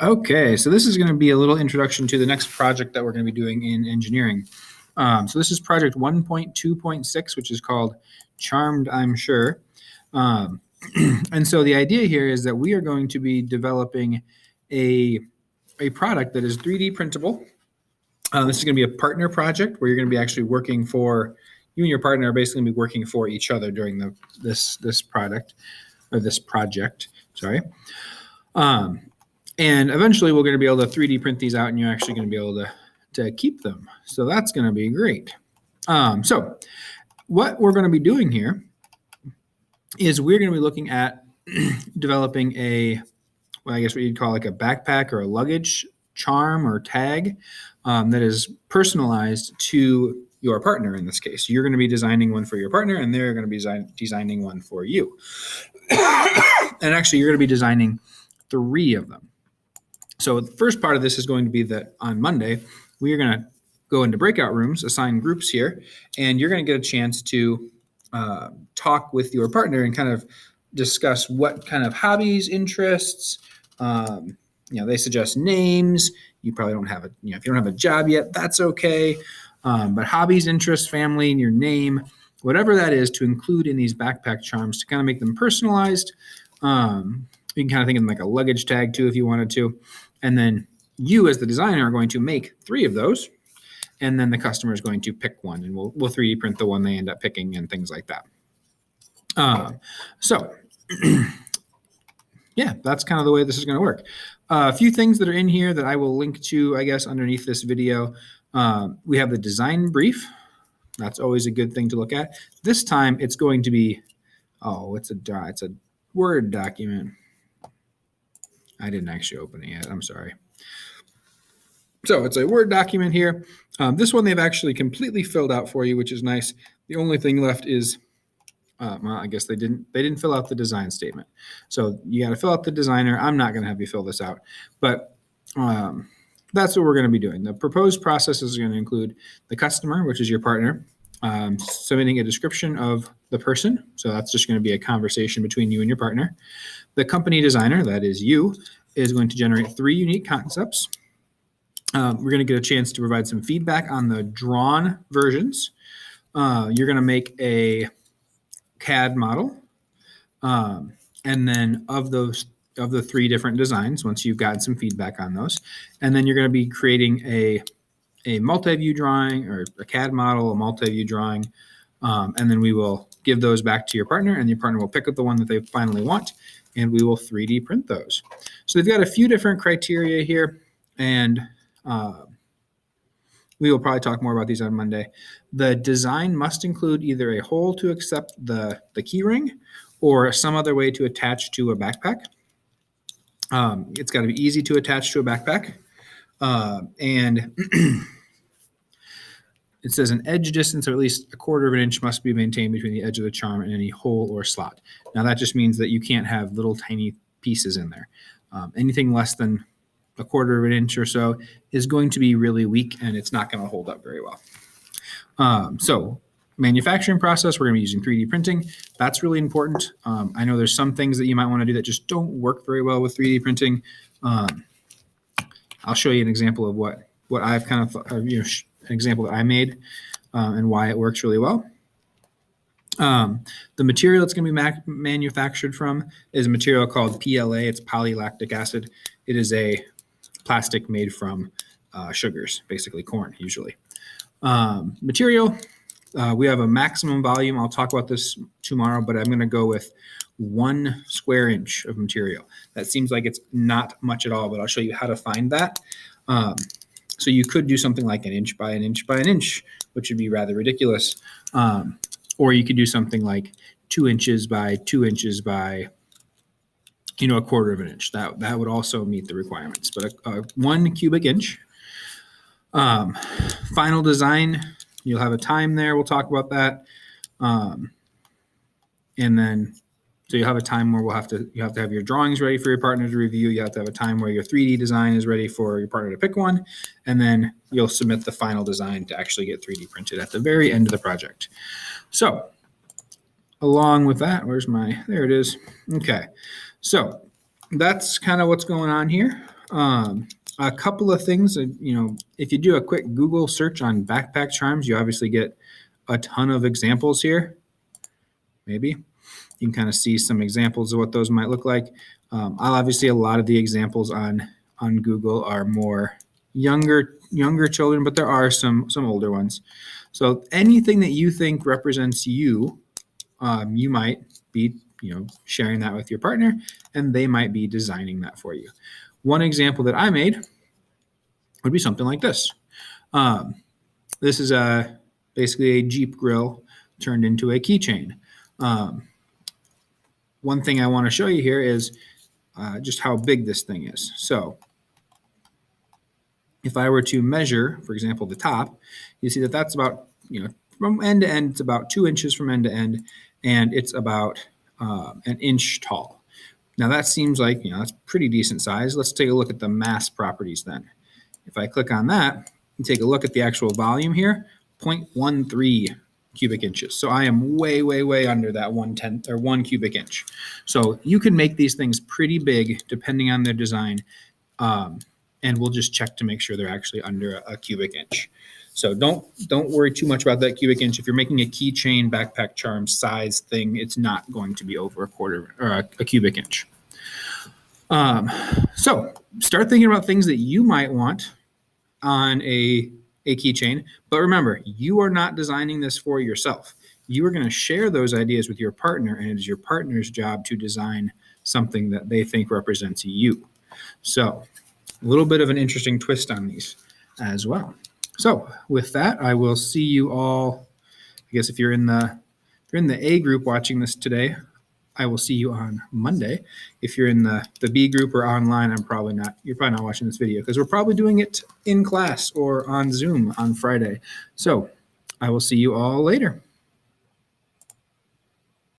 Okay, so this is going to be a little introduction to the next project that we're going to be doing in engineering. So this is project 1.2.6, which is called Charmed, I'm Sure. And so the idea here is that we are going to be developing a product that is 3D printable. This is going to be a partner project where you're going to be actually working for, you and your partner are basically going to be working for each other during this product, or this project, sorry. And eventually we're going to be able to 3D print these out and you're actually going to be able to keep them. So that's going to be great. So what we're going to be doing here is we're going to be looking at developing well, I guess what you'd call like a backpack or a luggage charm or tag that is personalized to your partner in this case. You're going to be designing one for your partner and they're going to be designing one for you. And actually you're going to be designing 3 of them. So the first part of this is going to be that on Monday, we are going to go into breakout rooms, assign groups here, and you're going to get a chance to talk with your partner and kind of discuss what kind of hobbies, interests, they suggest names. You probably don't have if you don't have a job yet, that's okay. But hobbies, interests, family, and your name, whatever that is, to include in these backpack charms to kind of make them personalized. You can kind of think of them like a luggage tag too, if you wanted to. And then you as the designer are going to make 3 of those. And then the customer is going to pick one and we'll 3D print the one they end up picking and things like that. So yeah, that's kind of the way this is going to work. A few things that are in here that I will link to, I guess, underneath this video. We have the design brief. That's always a good thing to look at. This time it's going to be, it's a Word document. I didn't actually open it yet. I'm sorry. So it's a Word document here. This one they've actually completely filled out for you, which is nice. The only thing left is, well, I guess they didn't fill out the design statement. So you got to fill out the designer. I'm not going to have you fill this out, but that's what we're going to be doing. The proposed process is going to include the customer, which is your partner, submitting a description of the person. So that's just going to be a conversation between you and your partner. The company designer, that is you, is going to generate 3 unique concepts. We're going to get a chance to provide some feedback on the drawn versions. You're going to make a CAD model. And then of the 3 different designs, once you've gotten some feedback on those, and then you're going to be creating a multi-view drawing or a CAD model, a multi-view drawing, and then we will give those back to your partner, and your partner will pick up the one that they finally want, and we will 3D print those. So they've got a few different criteria here, and we will probably talk more about these on Monday. The design must include either a hole to accept the key ring or some other way to attach to a backpack. It's got to be easy to attach to a backpack. And it says an edge distance of at least 1/4 of an inch must be maintained between the edge of the charm and any hole or slot. Now that just means that you can't have little tiny pieces in there. Anything less than 1/4 of an inch or so is going to be really weak and it's not going to hold up very well. So manufacturing process, we're going to be using 3D printing. That's really important. I know there's some things that you might want to do that just don't work very well with 3D printing. I'll show you an example of what I've kind of, an example that I made and why it works really well. The material it's going to be manufactured from is a material called PLA. It's polylactic acid. It is a plastic made from sugars, basically corn usually. Material, we have a maximum volume. I'll talk about this tomorrow, but I'm going to go with 1 square inch of material. That seems like it's not much at all, but I'll show you how to find that. So you could do something like 1 inch by 1 inch by 1 inch, which would be rather ridiculous. Or you could do something like 2 inches by 2 inches by, 1/4 of an inch. That would also meet the requirements. But a 1 cubic inch. Final design, you'll have a time there. We'll talk about that. And then, so you'll have a time where you have to have your drawings ready for your partner to review. You have to have a time where your 3D design is ready for your partner to pick one. And then you'll submit the final design to actually get 3D printed at the very end of the project. So along with that, there it is. Okay. So that's kind of what's going on here. A couple of things, if you do a quick Google search on backpack charms, you obviously get a ton of examples here. Maybe you can kind of see some examples of what those might look like. Obviously, a lot of the examples on Google are more younger children, but there are some older ones. So anything that you think represents you, you might be sharing that with your partner, and they might be designing that for you. One example that I made would be something like this. This is basically a Jeep grill turned into a keychain. One thing I want to show you here is just how big this thing is. So if I were to measure, for example, the top, you see that that's about, from end to end, it's about 2 inches from end to end, and it's about an inch tall. Now that seems like, that's pretty decent size. Let's take a look at the mass properties then. If I click on that and take a look at the actual volume here, 0.13 cubic inches. So I am way, way, way under that 1/10 or 1 cubic inch. So you can make these things pretty big depending on their design. And we'll just check to make sure they're actually under a cubic inch. So don't worry too much about that cubic inch. If you're making a keychain backpack charm size thing, it's not going to be over a quarter or a cubic inch. So start thinking about things that you might want on a keychain. But remember, you are not designing this for yourself. You are going to share those ideas with your partner, and it is your partner's job to design something that they think represents you. So a little bit of an interesting twist on these as well. So with that, I will see you all. I guess if you're in the A group watching this today, I will see you on Monday. If you're in the B group or online, you're probably not watching this video because we're probably doing it in class or on Zoom on Friday. So I will see you all later.